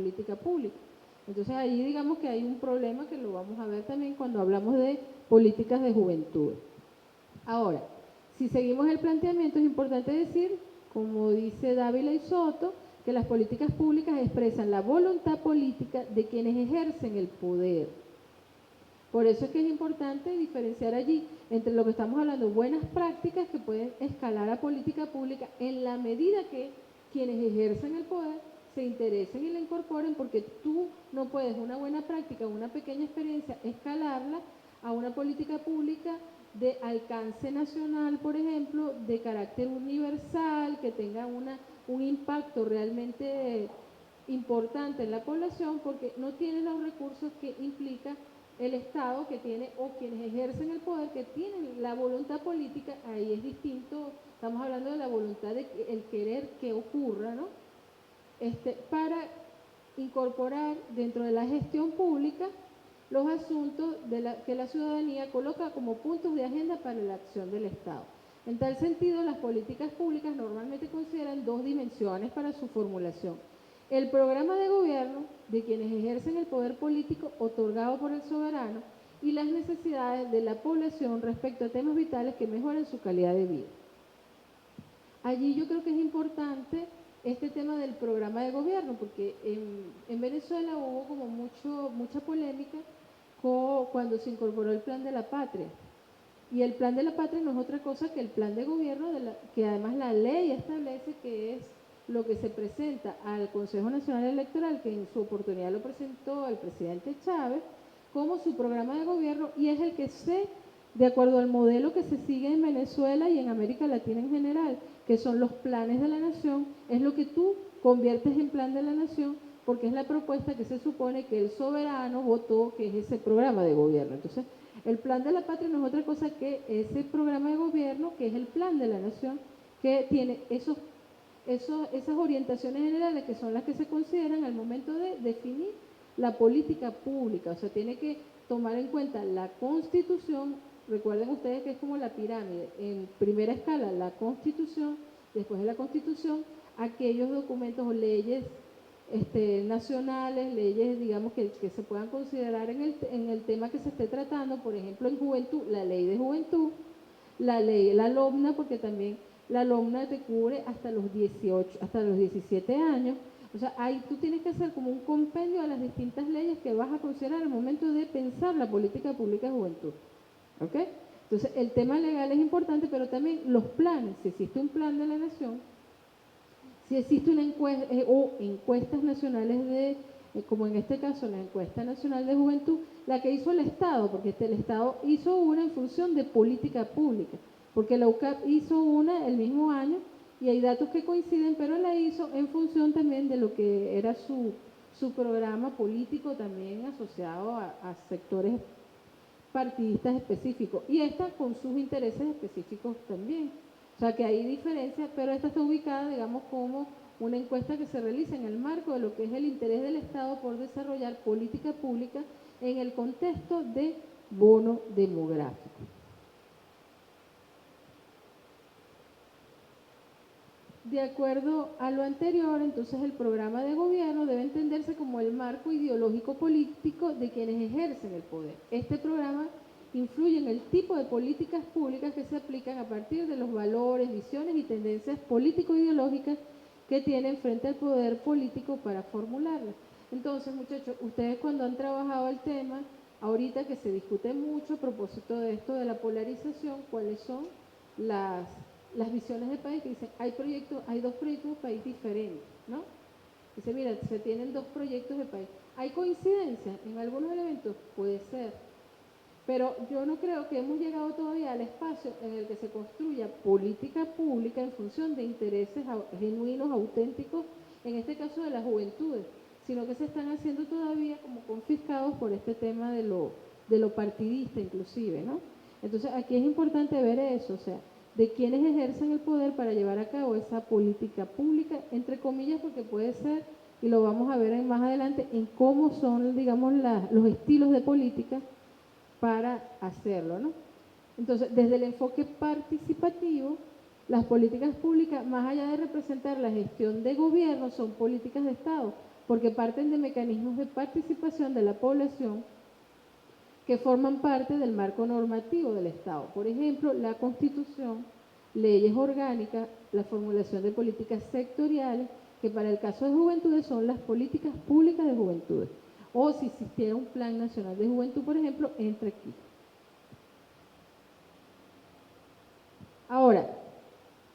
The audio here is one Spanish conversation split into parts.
política pública. Entonces ahí digamos que hay un problema que lo vamos a ver también cuando hablamos de políticas de juventud. Ahora, si seguimos el planteamiento, es importante decir, como dice Dávila y Soto, que las políticas públicas expresan la voluntad política de quienes ejercen el poder. Por eso es que es importante diferenciar allí entre lo que estamos hablando, buenas prácticas que pueden escalar a política pública en la medida que quienes ejercen el poder se interesen y la incorporen, porque tú no puedes una buena práctica, una pequeña experiencia, escalarla a una política pública de alcance nacional, por ejemplo, de carácter universal, que tenga un impacto realmente importante en la población, porque no tiene los recursos que implica el Estado, que tiene, o quienes ejercen el poder, que tienen la voluntad política. Ahí es distinto, estamos hablando de la voluntad, de el querer que ocurra, ¿no? Para incorporar dentro de la gestión pública los asuntos que la ciudadanía coloca como puntos de agenda para la acción del Estado. En tal sentido, las políticas públicas normalmente consideran dos dimensiones para su formulación: el programa de gobierno de quienes ejercen el poder político otorgado por el soberano y las necesidades de la población respecto a temas vitales que mejoren su calidad de vida. Allí yo creo que es importante este tema del programa de gobierno, porque en Venezuela hubo como mucha polémica cuando se incorporó el Plan de la Patria. Y el Plan de la Patria no es otra cosa que el plan de gobierno, que además la ley establece que es lo que se presenta al Consejo Nacional Electoral, que en su oportunidad lo presentó el presidente Chávez, como su programa de gobierno, y es el que de acuerdo al modelo que se sigue en Venezuela y en América Latina en general, que son los planes de la nación, es lo que tú conviertes en plan de la nación, porque es la propuesta que se supone que el soberano votó, que es ese programa de gobierno. Entonces, el Plan de la Patria no es otra cosa que ese programa de gobierno, que es el plan de la nación, que tiene esas orientaciones generales, que son las que se consideran al momento de definir la política pública. O sea, tiene que tomar en cuenta la Constitución. Recuerden ustedes que es como la pirámide: en primera escala la Constitución, después de la Constitución aquellos documentos o leyes nacionales, leyes, digamos, que se puedan considerar en el tema que se esté tratando. Por ejemplo, en juventud, la ley de juventud, la LOMNA, porque también la LOMNA te cubre hasta los 17 años. O sea, ahí tú tienes que hacer como un compendio de las distintas leyes que vas a considerar al momento de pensar la política pública de juventud. ¿Ok? Entonces, el tema legal es importante, pero también los planes. Si existe un plan de la nación, si existe una encuesta o encuestas nacionales como en este caso la encuesta nacional de juventud, la que hizo el Estado, porque el Estado hizo una en función de política pública, porque la UCAP hizo una el mismo año y hay datos que coinciden, pero la hizo en función también de lo que era su programa político, también asociado a sectores partidistas específicos, y esta con sus intereses específicos también. O sea que hay diferencias, pero esta está ubicada, digamos, como una encuesta que se realiza en el marco de lo que es el interés del Estado por desarrollar política pública en el contexto de bono demográfico. De acuerdo a lo anterior, entonces el programa de gobierno debe entenderse como el marco ideológico político de quienes ejercen el poder. Este programa influye en el tipo de políticas públicas que se aplican a partir de los valores, visiones y tendencias político-ideológicas que tienen frente al poder político para formularlas. Entonces, muchachos, ustedes cuando han trabajado el tema, ahorita que se discute mucho a propósito de esto de la polarización, ¿cuáles son las visiones de país? Que dicen, hay dos proyectos de país diferentes, ¿no? Dice, mira, se tienen dos proyectos de país. ¿Hay coincidencias en algunos elementos? Puede ser. Pero yo no creo que hemos llegado todavía al espacio en el que se construya política pública en función de intereses genuinos, auténticos, en este caso de las juventudes, sino que se están haciendo todavía como confiscados por este tema de lo partidista inclusive, ¿no? Entonces aquí es importante ver eso, o sea, de quienes ejercen el poder para llevar a cabo esa política pública, entre comillas, porque puede ser, y lo vamos a ver más adelante, en cómo son, digamos, los estilos de política para hacerlo, ¿no? Entonces, desde el enfoque participativo, las políticas públicas, más allá de representar la gestión de gobierno, son políticas de Estado, porque parten de mecanismos de participación de la población que forman parte del marco normativo del Estado. Por ejemplo, la Constitución, leyes orgánicas, la formulación de políticas sectoriales, que para el caso de juventudes son las políticas públicas de juventudes. O si existiera un Plan Nacional de Juventud, por ejemplo, entra aquí. Ahora,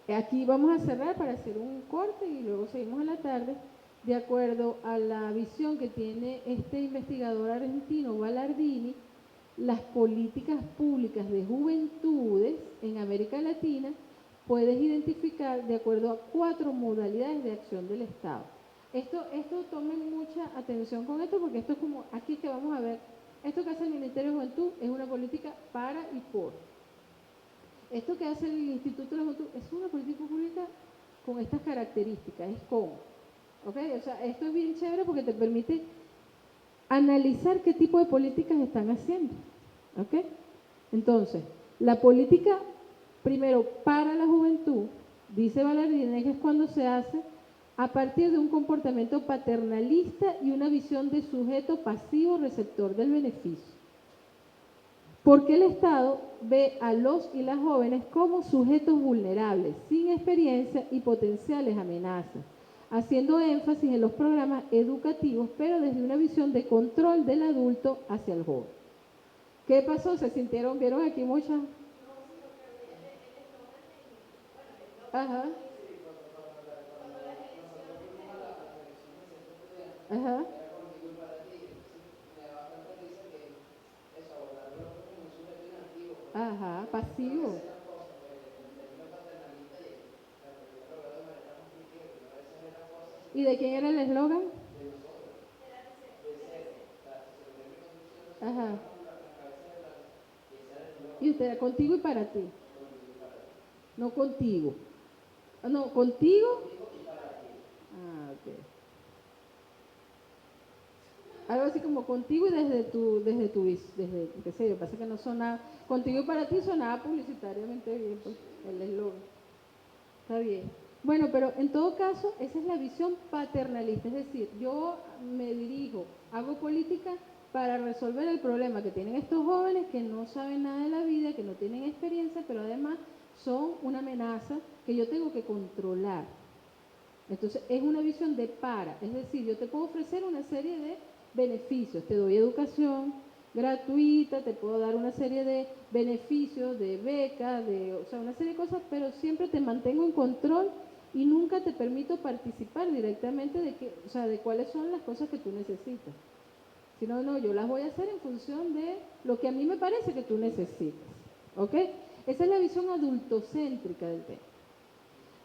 aquí vamos a cerrar para hacer un corte y luego seguimos en la tarde. De acuerdo a la visión que tiene este investigador argentino, Ballardini, las políticas públicas de juventudes en América Latina puedes identificar de acuerdo a 4 modalidades de acción del Estado. Esto tomen mucha atención con esto, porque esto es como, aquí es que vamos a ver, esto que hace el Ministerio de Juventud es una política para y por. Esto que hace el Instituto de la Juventud es una política pública con estas características, es como, ¿ok? O sea, esto es bien chévere porque te permite analizar qué tipo de políticas están haciendo, ¿ok? Entonces, la política, primero, para la juventud, dice Ballardini, que es cuando se hace a partir de un comportamiento paternalista y una visión de sujeto pasivo receptor del beneficio. Porque el Estado ve a los y las jóvenes como sujetos vulnerables, sin experiencia y potenciales amenazas, haciendo énfasis en los programas educativos, pero desde una visión de control del adulto hacia el joven. ¿Qué pasó? ¿Se sintieron? ¿Vieron aquí muchas? Ajá. Ajá. Ajá, pasivo. ¿Y de quién era el eslogan? Ajá. Y usted era contigo y para ti. No contigo. No, contigo. Ah, ok. Algo así como contigo y qué sé yo, pasa que no sonaba, contigo y para ti sonaba publicitariamente bien, pues, el eslogan. Está bien. Bueno, pero en todo caso, esa es la visión paternalista, es decir, yo me dirijo, hago política para resolver el problema que tienen estos jóvenes que no saben nada de la vida, que no tienen experiencia, pero además son una amenaza que yo tengo que controlar. Entonces, es una visión de para, es decir, yo te puedo ofrecer una serie de beneficios, te doy educación gratuita, te puedo dar una serie de beneficios, de becas, o sea, una serie de cosas, pero siempre te mantengo en control y nunca te permito participar directamente de cuáles son las cosas que tú necesitas. Si no, yo las voy a hacer en función de lo que a mí me parece que tú necesitas. ¿Ok? Esa es la visión adultocéntrica del tema.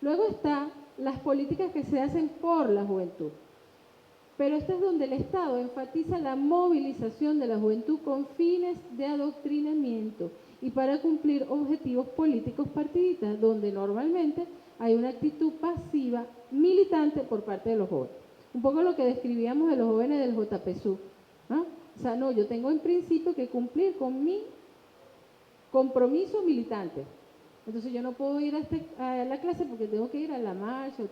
Luego están las políticas que se hacen por la juventud. Pero esto es donde el Estado enfatiza la movilización de la juventud con fines de adoctrinamiento y para cumplir objetivos políticos partidistas, donde normalmente hay una actitud pasiva, militante por parte de los jóvenes. Un poco lo que describíamos de los jóvenes del JPSU. ¿No? O sea, no, yo tengo en principio que cumplir con mi compromiso militante. Entonces yo no puedo ir a la clase porque tengo que ir a la marcha.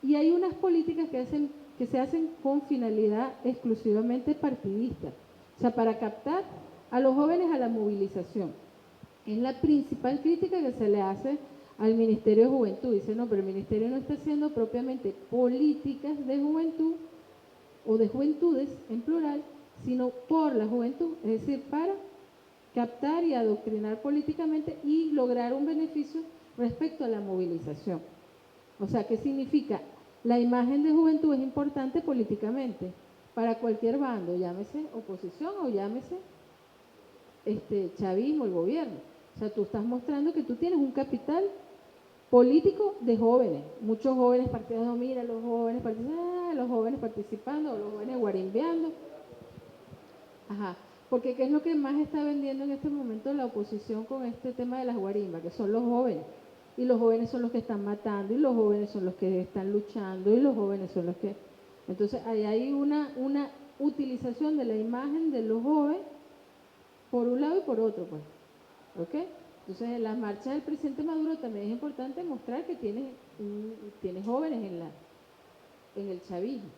Y hay unas políticas que se hacen con finalidad exclusivamente partidista, o sea, para captar a los jóvenes a la movilización. Es la principal crítica que se le hace al Ministerio de Juventud. Dice, no, pero el Ministerio no está haciendo propiamente políticas de juventud o de juventudes en plural, sino por la juventud, es decir, para captar y adoctrinar políticamente y lograr un beneficio respecto a la movilización. O sea, ¿qué significa? La imagen de juventud es importante políticamente para cualquier bando, llámese oposición o llámese chavismo, el gobierno. O sea, tú estás mostrando que tú tienes un capital político de jóvenes. Muchos jóvenes participando, mira, los jóvenes participando, los jóvenes guarimbeando. Ajá. Porque ¿qué es lo que más está vendiendo en este momento la oposición con este tema de las guarimbas? Que son los jóvenes. Y los jóvenes son los que están matando, y los jóvenes son los que están luchando, y los jóvenes son los que... Entonces, ahí hay una utilización de la imagen de los jóvenes por un lado y por otro, pues. ¿Ok? Entonces, en las marchas del presidente Maduro también es importante mostrar que tiene jóvenes en el chavismo.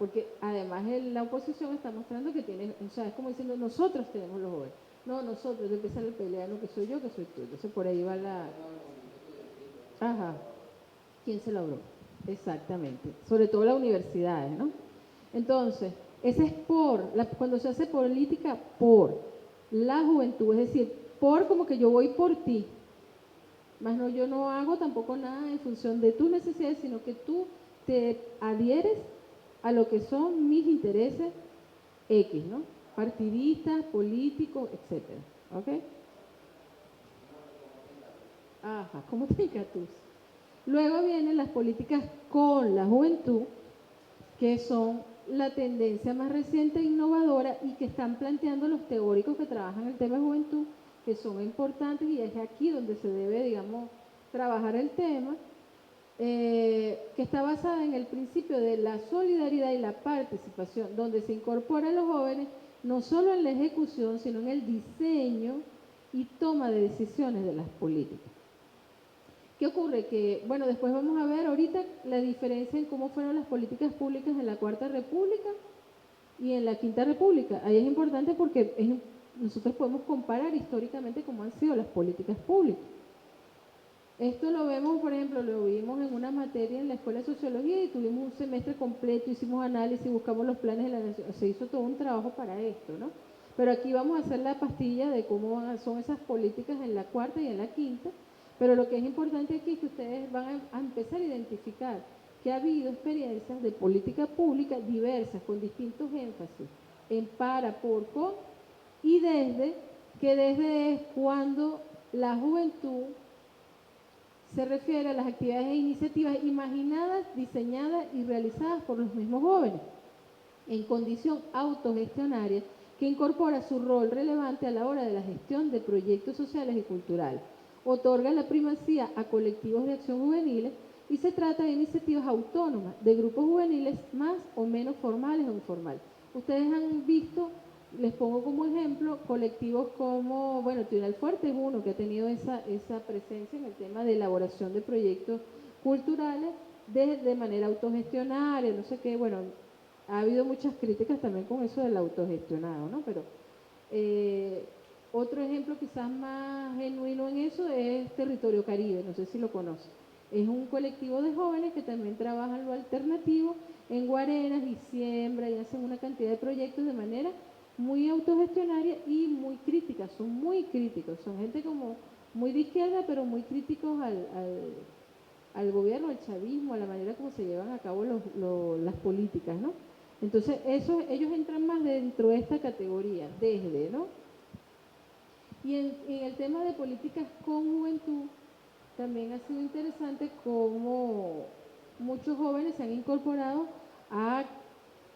porque además la oposición está mostrando que tiene, o sea, es como diciendo, nosotros tenemos los jóvenes, no, nosotros, de empezar a pelear, no que soy yo, que soy tú. Entonces por ahí va la... Ajá, ¿quién se logró? Exactamente, sobre todo las universidades, ¿no? Entonces, ese es cuando se hace política por la juventud, es decir, por como que yo voy por ti, más no, yo no hago tampoco nada en función de tus necesidades, sino que tú te adhieres a lo que son mis intereses X, ¿no? Partidistas, políticos, etcétera, ¿ok? Ajá, ¿cómo te engatusas? Luego vienen las políticas con la juventud, que son la tendencia más reciente e innovadora y que están planteando los teóricos que trabajan el tema de juventud, que son importantes y es aquí donde se debe, digamos, trabajar el tema, que está basada en el principio de la solidaridad y la participación, donde se incorporan los jóvenes no solo en la ejecución, sino en el diseño y toma de decisiones de las políticas. ¿Qué ocurre? Que, bueno, después vamos a ver ahorita la diferencia en cómo fueron las políticas públicas en la Cuarta República y en la Quinta República. Ahí es importante porque nosotros podemos comparar históricamente cómo han sido las políticas públicas. Esto lo vemos, por ejemplo, lo vimos en una materia en la Escuela de Sociología y tuvimos un semestre completo, hicimos análisis, buscamos los planes de la nación, se hizo todo un trabajo para esto, ¿no? Pero aquí vamos a hacer la pastilla de cómo son esas políticas en la cuarta y en la quinta, pero lo que es importante aquí es que ustedes van a empezar a identificar que ha habido experiencias de política pública diversas, con distintos énfasis, en para, por, con, y desde es cuando la juventud se refiere a las actividades e iniciativas imaginadas, diseñadas y realizadas por los mismos jóvenes, en condición autogestionaria, que incorpora su rol relevante a la hora de la gestión de proyectos sociales y culturales. Otorga la primacía a colectivos de acción juveniles y se trata de iniciativas autónomas de grupos juveniles más o menos formales o informales. Ustedes han visto, les pongo como ejemplo, colectivos como, bueno, Tribunal Fuerte es uno que ha tenido esa presencia en el tema de elaboración de proyectos culturales de manera autogestionaria, no sé qué, bueno, ha habido muchas críticas también con eso del autogestionado, ¿no? Pero otro ejemplo quizás más genuino en eso es Territorio Caribe, no sé si lo conocen. Es un colectivo de jóvenes que también trabajan lo alternativo en Guarenas y siembra y hacen una cantidad de proyectos de manera muy autogestionaria y muy crítica, son muy críticos, son gente como muy de izquierda, pero muy críticos al gobierno, al chavismo, a la manera como se llevan a cabo las políticas, ¿no? Entonces, ellos entran más dentro de esta categoría, ¿no? Y en el tema de políticas con juventud, también ha sido interesante cómo muchos jóvenes se han incorporado a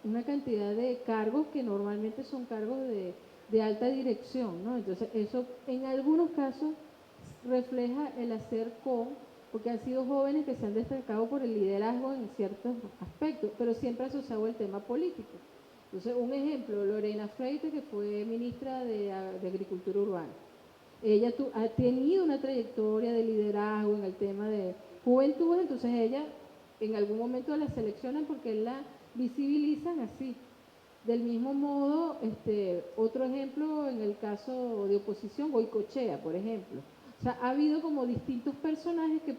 una cantidad de cargos que normalmente son cargos de alta dirección, ¿no? Entonces, eso en algunos casos refleja el hacer porque han sido jóvenes que se han destacado por el liderazgo en ciertos aspectos, pero siempre asociado al tema político. Entonces, un ejemplo, Lorena Freite, que fue ministra de Agricultura Urbana. Ella ha tenido una trayectoria de liderazgo en el tema de juventud, entonces ella en algún momento la seleccionan porque la visibilizan así. Del mismo modo, otro ejemplo en el caso de oposición, Goicoechea, por ejemplo. O sea, ha habido como distintos personajes que